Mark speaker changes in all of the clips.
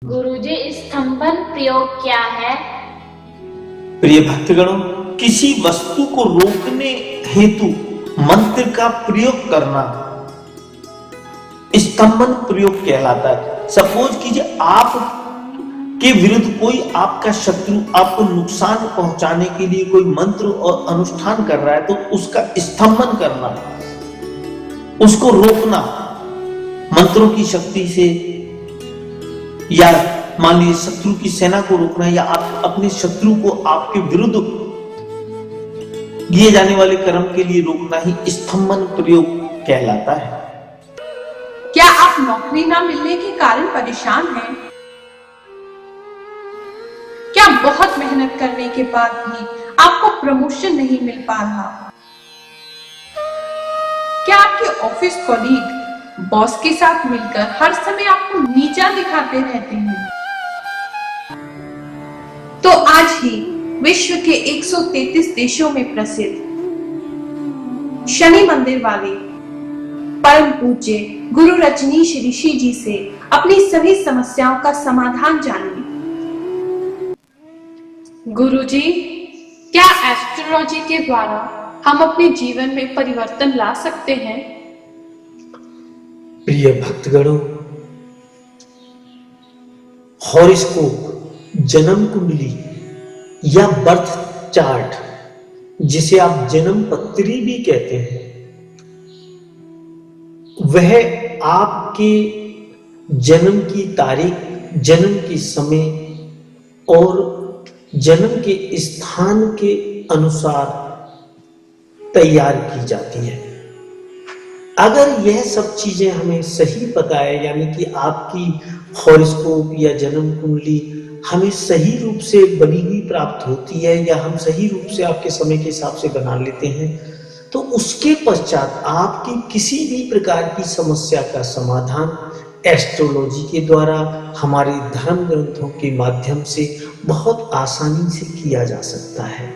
Speaker 1: गुरुजी, स्तंभन प्रयोग क्या है?
Speaker 2: प्रिय भक्तगणों, किसी वस्तु को रोकने हेतु मंत्र का प्रयोग करना स्तंभन प्रयोग कहलाता है। सपोज कीजिए आप के विरुद्ध कोई आपका शत्रु आपको नुकसान पहुंचाने के लिए कोई मंत्र और अनुष्ठान कर रहा है, तो उसका स्तंभन करना, उसको रोकना मंत्रों की शक्ति से, या मान लीजिए शत्रु की सेना को रोकना, या आप अपने शत्रु को आपके विरुद्ध किए जाने वाले कर्म के लिए रोकना ही स्तंभन प्रयोग कहलाता है।
Speaker 3: क्या आप नौकरी ना मिलने के कारण परेशान हैं? क्या बहुत मेहनत करने के बाद भी आपको प्रमोशन नहीं मिल पा रहा? क्या आपके ऑफिस कॉलीग बॉस के साथ मिलकर हर समय आपको नीचा दिखाते रहते हैं? तो आज ही विश्व के 133 देशों में प्रसिद्ध शनि मंदिर वाले परम पूज्य गुरु रजनीश ऋषि जी से अपनी सभी समस्याओं का समाधान जानिए।
Speaker 4: गुरुजी, क्या एस्ट्रोलॉजी के द्वारा हम अपने जीवन में परिवर्तन ला सकते हैं?
Speaker 2: प्रिय भक्तगणों, हॉरोस्कोप, जन्म कुंडली या बर्थ चार्ट, जिसे आप जन्म पत्री भी कहते हैं, वह आपके जन्म की तारीख, जन्म के समय और जन्म के स्थान के अनुसार तैयार की जाती है। अगर यह सब चीजें हमें सही पता है, यानी कि आपकी हॉरोस्कोप या जन्म कुंडली हमें सही रूप से बनी हुई प्राप्त होती है, या हम सही रूप से आपके समय के हिसाब से बना लेते हैं, तो उसके पश्चात आपकी किसी भी प्रकार की समस्या का समाधान एस्ट्रोलॉजी के द्वारा हमारे धर्म ग्रंथों के माध्यम से बहुत आसानी से किया जा सकता है।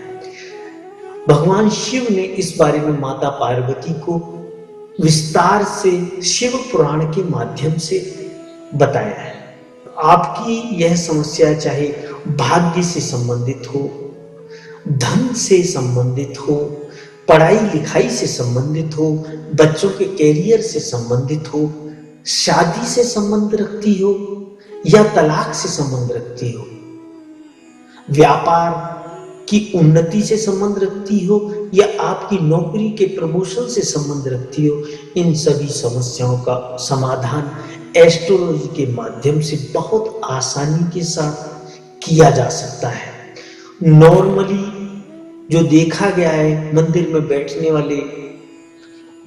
Speaker 2: भगवान शिव ने इस बारे में माता पार्वती को विस्तार से शिव पुराण के माध्यम से बताया है। आपकी यह समस्या चाहे भाग्य से संबंधित हो, धन से संबंधित हो, पढ़ाई लिखाई से संबंधित हो, बच्चों के कैरियर से संबंधित हो, शादी से संबंध रखती हो, या तलाक से संबंध रखती हो, व्यापार की उन्नति से संबंध रखती हो, या आपकी नौकरी के प्रमोशन से संबंध रखती हो, इन सभी समस्याओं का समाधान एस्ट्रोलॉजी के माध्यम से बहुत आसानी के साथ किया जा सकता है। नॉर्मली जो देखा गया है, मंदिर में बैठने वाले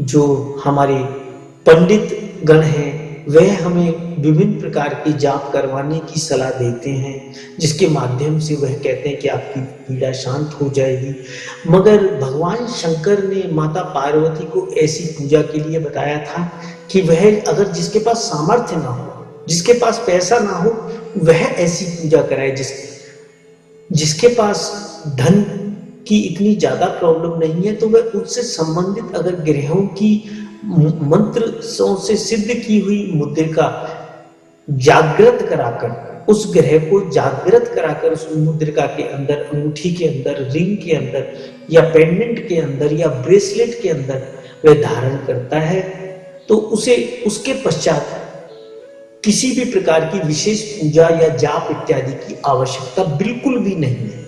Speaker 2: जो हमारे पंडित गण हैं, वह हमें विभिन्न प्रकार के जाप करवाने की सलाह देते हैं, जिसके माध्यम से वह कहते हैं कि आपकी पीड़ा शांत हो जाएगी। मगर भगवान शंकर ने माता पार्वती को ऐसी पूजा के लिए बताया था कि वह अगर जिसके पास सामर्थ्य ना हो, जिसके पास पैसा ना हो, वह ऐसी पूजा कराए। जिसके पास धन की इतनी ज्यादा प्रॉब्लम नहीं है, तो वह उससे संबंधित अगर ग्रहों की मंत्र से सिद्ध की हुई मुद्रिका जागृत कराकर, उस ग्रह को जागृत कराकर उस मुद्रिका के अंदर, अंगूठी के अंदर, रिंग के अंदर, या पेंडेंट के अंदर, या ब्रेसलेट के अंदर वह धारण करता है, तो उसे उसके पश्चात किसी भी प्रकार की विशेष पूजा या जाप इत्यादि की आवश्यकता बिल्कुल भी नहीं है।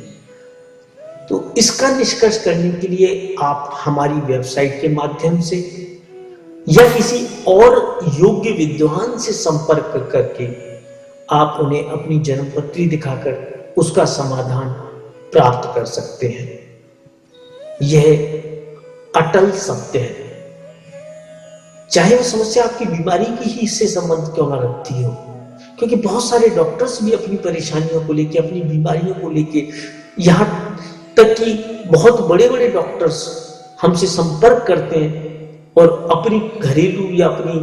Speaker 2: तो इसका निष्कर्ष करने के लिए आप हमारी वेबसाइट के माध्यम से या किसी और योग्य विद्वान से संपर्क करके आप उन्हें अपनी जन्मपत्री दिखाकर उसका समाधान प्राप्त कर सकते हैं। यह अटल सत्य है। चाहे वो समस्या आपकी बीमारी की ही इससे संबंध क्यों ना रखती हो, क्योंकि बहुत सारे डॉक्टर्स भी अपनी परेशानियों को लेके, अपनी बीमारियों को लेके, यहाँ तक कि बहुत बड़े बड़े डॉक्टर्स हमसे संपर्क करते हैं और अपनी घरेलू या अपनी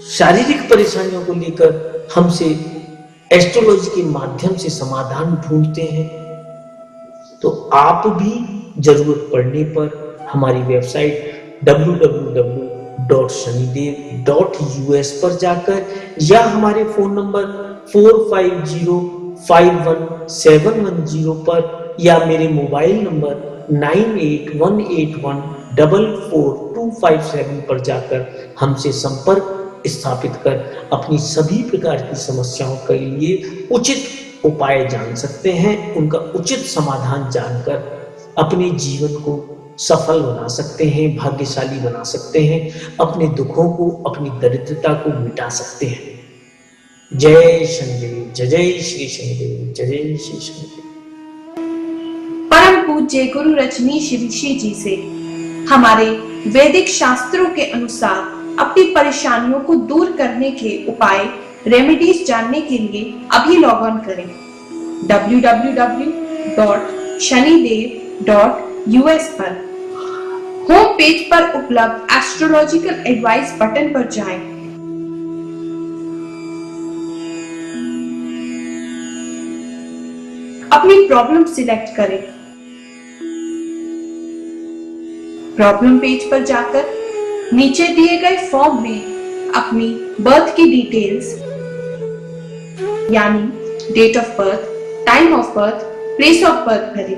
Speaker 2: शारीरिक परेशानियों को लेकर हमसे एस्ट्रोलॉजी के माध्यम से समाधान ढूंढते हैं। तो आप भी जरूरत पड़ने पर हमारी वेबसाइट www.shanidev.us पर जाकर, या हमारे फोन नंबर 45051710 पर या मेरे मोबाइल नंबर 9818144257 पर जाकर हमसे संपर्क स्थापित कर अपनी सभी प्रकार की समस्याओं के लिए उचित उपाय जान सकते हैं। उनका उचित समाधान जानकर अपने जीवन को सफल बना सकते हैं, भाग्यशाली बना सकते हैं, अपने दुखों को, अपनी दरिद्रता को मिटा सकते हैं। जय शनिदेव, जय जय श्री शनिदेव, जय जय श्री शनिदेव।
Speaker 3: परम पूज्य गुरु रजनीश ऋषि जी से हमारे वैदिक शास्त्रों के अनुसार अपनी परेशानियों को दूर करने के उपाय, रेमेडीज जानने के लिए अभी लॉग ऑन करें www.shanidev.us पर। होम पेज पर उपलब्ध एस्ट्रोलॉजिकल एडवाइस बटन पर जाएं। अपनी प्रॉब्लम सिलेक्ट करें। प्रॉब्लम पेज पर जाकर नीचे दिए गए फॉर्म में अपनी बर्थ की डिटेल्स यानी date of birth, time of birth, place of birth भरें।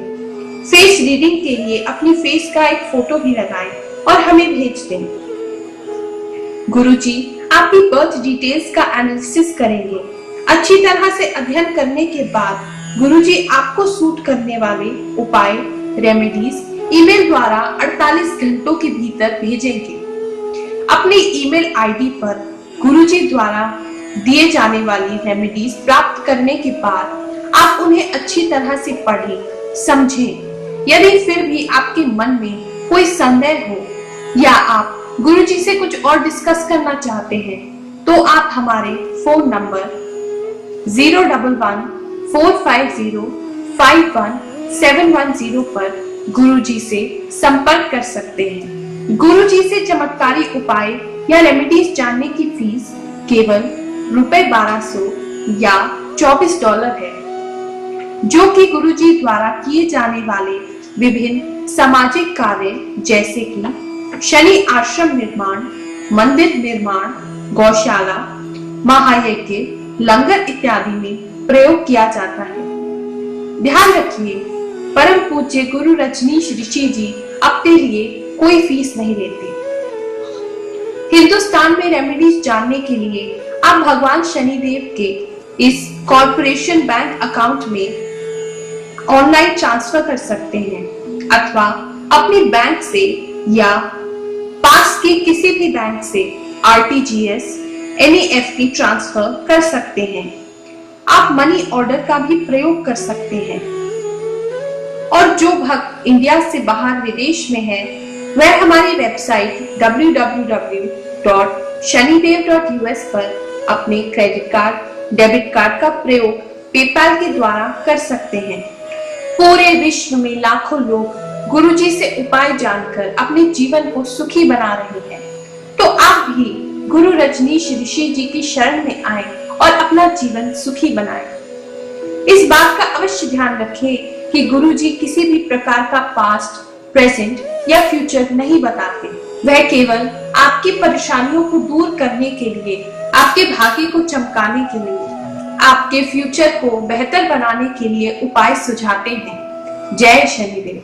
Speaker 3: फेस रीडिंग के लिए अपनी फेस का एक फोटो भी लगाएं और हमें भेज दें। गुरुजी आपकी बर्थ डिटेल्स का एनालिसिस करेंगे। अच्छी तरह से अध्ययन करने के बाद गुरुजी आपको सूट करने वाले उपाय, रेमेडीज ईमेल द्वारा 48 घंटों के भीतर भेजेंगे। अपने ईमेल आईडी पर गुरुजी द्वारा दिए जाने वाली रेमेडीज प्राप्त करने के बाद आप उन्हें अच्छी तरह से पढ़ें, समझें। यदि फिर भी आपके मन में कोई संदेह हो या आप गुरुजी से कुछ और डिस्कस करना चाहते हैं तो आप हमारे फोन नंबर 011-450-51710 पर गुरुजी से संपर्क कर सकते हैं। गुरुजी से चमत्कारी उपाय या रेमेडीज जानने की फीस केवल ₹1200 या $24 है, जो कि गुरुजी द्वारा किए जाने वाले विभिन्न सामाजिक कार्य जैसे कि शनि आश्रम निर्माण, मंदिर निर्माण, गौशाला, महायज्ञ, लंगर इत्यादि में प्रयोग किया जाता है। ध्यान रखिए, परम पूज्य गुरु रजनीश ऋषि जी अपने लिए कोई फीस नहीं लेते। हिंदुस्तान में रेमेडीज जानने के लिए आप भगवान शनिदेव के इस कॉर्पोरेशन बैंक अकाउंट में ऑनलाइन ट्रांसफर कर सकते हैं अथवा अपने बैंक से या पास के किसी भी बैंक से RTGS, NEFT ट्रांसफर कर सकते हैं। आप मनी ऑर्डर का भी प्रयोग कर सकते हैं। और जो भक्त इंडिया से बाहर विदेश में है वह हमारी वेबसाइट www.shanidev.us पर अपने क्रेडिट कार्ड, डेबिट कार्ड का प्रयोग पेपाल के द्वारा कर सकते हैं। पूरे विश्व में लाखों लोग गुरुजी से उपाय जानकर अपने जीवन को सुखी बना रहे हैं, तो आप भी गुरु रजनीश ऋषि जी की शरण में आए और अपना जीवन सुखी बनाएं। इस बात का अवश्य ध्यान रखें कि गुरुजी किसी भी प्रकार का पास्ट, प्रेजेंट या फ्यूचर नहीं बताते। वह केवल आपकी परेशानियों को दूर करने के लिए, आपके भाग्य को चमकाने के लिए, आपके फ्यूचर को बेहतर बनाने के लिए उपाय सुझाते हैं। जय शनिदेव।